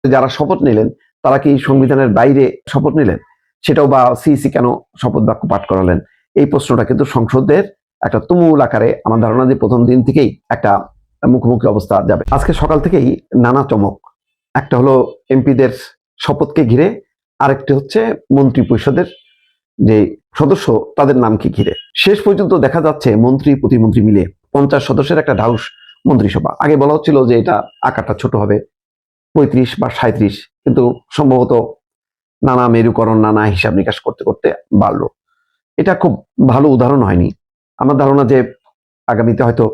যারা শপথ নিলেন তারা কি সংবিধানের বাইরে শপথ নিলেন, সেটাও বা সিইসি কেন শপথ বাক্য পাঠ করালেন, এই প্রশ্নটা কিন্তু সংসদের একটা তুমুল আকারে আমার ধারণা যে প্রথম দিন থেকেই একটা মুখোমুখি অবস্থা যাবে। আজকে সকাল থেকেই নানা চমক, একটা হলো এমপিদের শপথকে ঘিরে, আরেকটি হচ্ছে মন্ত্রী পরিষদের যে সদস্য তাদের নামকে ঘিরে। শেষ পর্যন্ত দেখা যাচ্ছে মন্ত্রী প্রতিমন্ত্রী মিলে 50 সদস্যের একটা ঢাউস মন্ত্রিসভা। আগে বলা হচ্ছিল যে এটা আকারটা ছোট হবে, 35 বা 37, কিন্তু সম্ভবত নানা মেরুকরণ নানা হিসাব নিকাশ করতে করতে বাড়লো। এটা খুব ভালো উদাহরণ হয়নি। আমার ধারণা যে আগামীতে হয়তো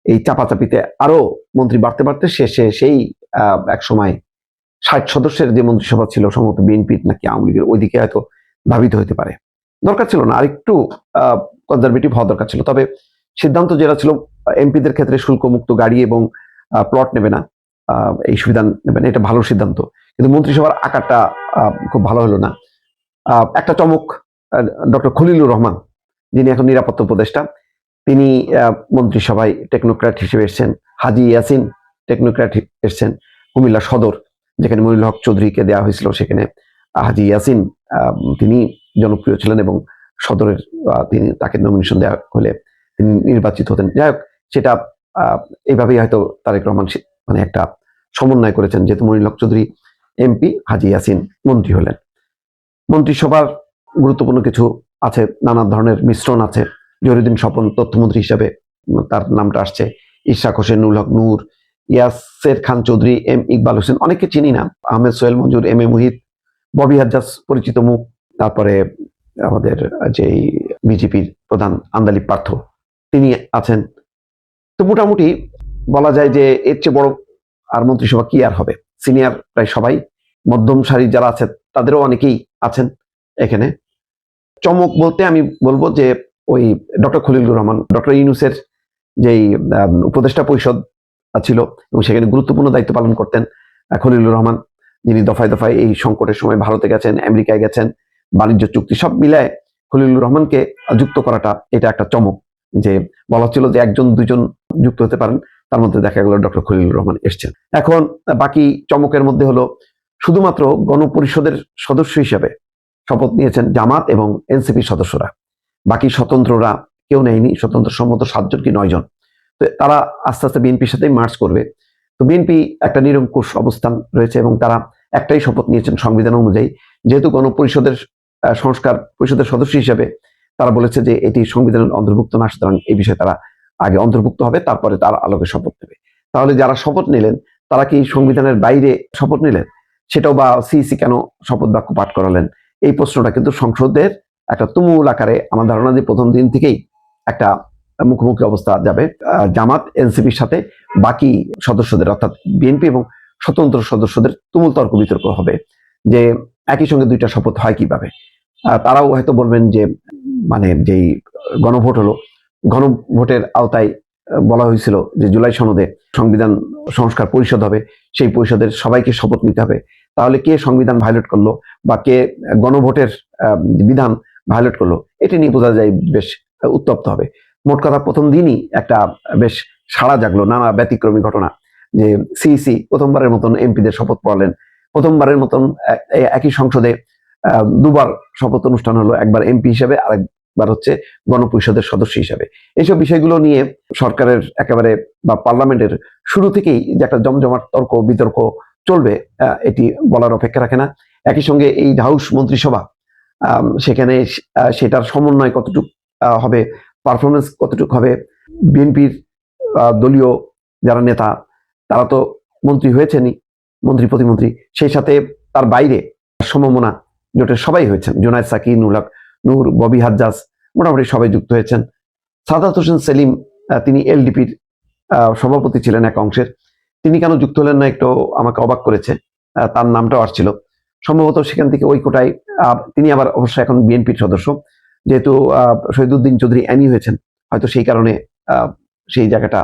এই চাপাচাপিতে আরো মন্ত্রী বাড়তে বাড়তে শেষে সেই এক সময় 60 সদস্যের যে মন্ত্রিসভা ছিল সম্ভবত বিএনপির নাকি আওয়ামী লীগের, ওইদিকে হয়তো ধাবিত হতে পারে। দরকার ছিল না, আরেকটু কনজারভেটিভ হওয়া দরকার ছিল। তবে সিদ্ধান্ত যেটা ছিল এমপিদের ক্ষেত্রে শুল্ক মুক্ত গাড়ি এবং প্লট নেবে না, এই সুবিধা নেবে না, এটা ভালো সিদ্ধান্ত। কিন্তু মন্ত্রিসভার আকারটা খুব ভালো হলো না। একটা চমক, ডক্টর খলিলুর রহমান যিনি এখন নিরাপত্তা উপদেষ্টা, তিনি মন্ত্রিসভায় টেকনোক্র্যাট হিসেবে এসছেন। হাজি ইয়াসিন টেকনোক্র্যাট এসছেন কুমিল্লা সদর, যেখানে মনিরুল হক চৌধুরীকে দেওয়া হয়েছিল, সেখানে হাজি ইয়াসিন তিনি জনপ্রিয় ছিলেন এবং সদরের তিনি তাকে নমিনেশন দেওয়া হলে তিনি নির্বাচিত হতেন। যাই হোক, সেটা এইভাবেই হয়তো তারেক রহমান মানে একটা সমন্বয় করেছেন, যেহেতু মনিরুল হক চৌধুরী এমপি, হাজি ইয়াসিন মন্ত্রী হলেন। মন্ত্রিসভার গুরুত্বপূর্ণ কিছু আছে, নানা ধরনের মিশ্রণ আছে। জহিরুদ্দিন স্বপন তথ্যমন্ত্রী হিসাবে তার নামটা আসছে, ইশরাক হোসেন, নুরুল হক নূর, ইয়াসের খান চৌধুরী, এম ইকবাল হোসেন, অনেকে চিনি না, আহমেদ সোহেল মঞ্জুর, এম এ মুহিত, ববি হাজ্জাজ পরিচিত মুখ, তারপরে আমাদের যে বিজেপির প্রধান আন্দালিব পার্থ তিনি আছেন। তো মোটামুটি বলা যায় যে এর চেয়ে বড় আর মন্ত্রিসভা কি আর হবে। সিনিয়র প্রায় সবাই, মধ্যম সারির যারা আছে তাদেরও অনেকেই আছেন এখানে। চমক বলতে আমি বলবো যে ওই ডক্টর খলিলুর রহমান, ডক্টর ইউনূসের যেই উপদেষ্টা পরিষদ ছিল এবং সেখানে গুরুত্বপূর্ণ দায়িত্ব পালন করতেন খলিলুর রহমান, যিনি দফায় দফায় এই সংকটের সময় ভারতে গেছেন, আমেরিকায় গেছেন, বাণিজ্য চুক্তি সব মিলায় খলিলুর রহমানকে যুক্ত করাটা এটা একটা চমক। যে বলা হচ্ছিল যে একজন দুজন যুক্ত হতে পারেন, তার মধ্যে দেখা গেল ডক্টর খলিলুর রহমান এসছেন। এখন বাকি চমকের মধ্যে হলো শুধুমাত্র গণপরিষদের সদস্য হিসেবে শপথ নিয়েছেন জামাত এবং এনসিপির সদস্যরা, বাকি স্বতন্ত্ররা কেউ নেয়নি। স্বতন্ত্র সম্মত 7 জন কি 9 জন। তো তারা আস্তে আস্তে বিএনপির সাথে মার্চ করবে। তো বিএনপি একটা নিরঙ্কুশ অবস্থান রয়েছে এবং তারা একটাই শপথ নিয়েছেন সংবিধান অনুযায়ী, যেহেতু গণপরিষদের সংস্কার পরিষদের সদস্য হিসেবে তারা বলেছে যে এটি সংবিধানের অন্তর্ভুক্ত না, সুতরাং এই বিষয়ে তারা আগে অন্তর্ভুক্ত হবে, তারপরে তার আলোকে শপথ নেবে। তাহলে যারা শপথ নিলেন তারা কি সংবিধানের বাইরে শপথ নিলেন, সেটাও বা সিইসি কেন শপথ বাক্য পাঠ করালেন, এই প্রশ্নটা কিন্তু সংসদের একটা তুমুল আকারে আমার ধারণা যে প্রথম দিন থেকেই একটা মুখোমুখি অবস্থা যাবে জামাত এনসিপির সাথে। বাকি সদস্যদের অর্থাৎ বিএনপি এবং স্বতন্ত্র সদস্যদের তুমুল তর্ক বিতর্ক হবে যে একই সঙ্গে দুইটা শপথ হয় কিভাবে। তারাও হয়তো বলবেন যে মানে যেই গণভোট হলো, গণভোটের আওতায় বলা হয়েছিল যে জুলাই সনদে সংবিধান সংস্কার পরিষদ হবে, সেই পরিষদের সবাইকে শপথ নিতে হবে। তাহলে কে সংবিধান ভায়োলেট করলো বা কে গণভোটের বিধান ভায়োলেট করলো, এটি নিয়ে বোঝা যায় বেশ উত্তপ্ত হবে। মোট কথা প্রথম দিনই একটা বেশ সাড়া জাগলো, নানা ব্যতিক্রমী ঘটনা। যে সিইসি প্রথমবারের মতন এমপিদের শপথ পড়ালেন, প্রথমবারের মতন একই সংসদে দুবার শপথ অনুষ্ঠান হলো, একবার এমপি হিসেবে আরেকবার হচ্ছে গণপরিষদের সদস্য হিসেবে। এইসব বিষয়গুলো নিয়ে সরকারের একেবারে বা পার্লামেন্টের শুরু থেকেই যে একটা জমজমাট তর্ক বিতর্ক চলবে, এটি বলার অপেক্ষা রাখে না। একই সঙ্গে এই ঢাউস মন্ত্রিসভা, সেখানে সেটার সমন্বয় কতটুকু হবে, পারফরমেন্স কতটুকু হবে, বিএনপির দলীয় যারা নেতা তারা তো মন্ত্রী হয়েছেনই, মন্ত্রী প্রতিমন্ত্রী, সেই সাথে তার বাইরে সমমনা জোটের সবাই হয়েছেন, জুনায়েদ সাকি, নুরুল হক নূর, ববি হাজ্জাজ, মোটামুটি সবাই যুক্ত হয়েছেন। সাদাত হোসেন সেলিম, তিনি এলডিপির সভাপতি ছিলেন এক অংশের, তিনি কেন যুক্ত হলেন না একটু আমাকে অবাক করেছে। তার নামটাও আসছিল সম্ভবত সেখান থেকে ওই কোটায়। তিনি আবার অবশ্য এখন বিএনপির সদস্য, যেহেতু শহীদুদ্দিন চৌধুরী এমপি হয়েছেন, হয়তো সেই কারণে সেই জায়গাটা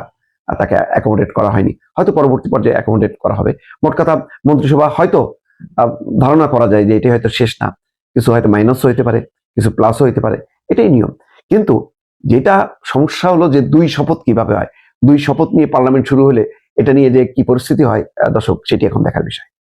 তাকে অ্যাকোমোডেট করা হয়নি, হয়তো পরবর্তী পর্যায়ে অ্যাকোমোডেট করা হবে। মোট কথা মন্ত্রিসভা হয়তো ধারণা করা যায় যে এটি হয়তো শেষ না, কিছু হয়তো মাইনাসও হইতে পারে, কিছু প্লাসও হইতে পারে, এটাই নিয়ম। কিন্তু যেটা সমস্যা হলো যে 2 শপথ কিভাবে হয়, 2 শপথ নিয়ে পার্লামেন্ট শুরু হলে এটা নিয়ে যে কি পরিস্থিতি হয় দর্শক, সেটি এখন দেখার বিষয়।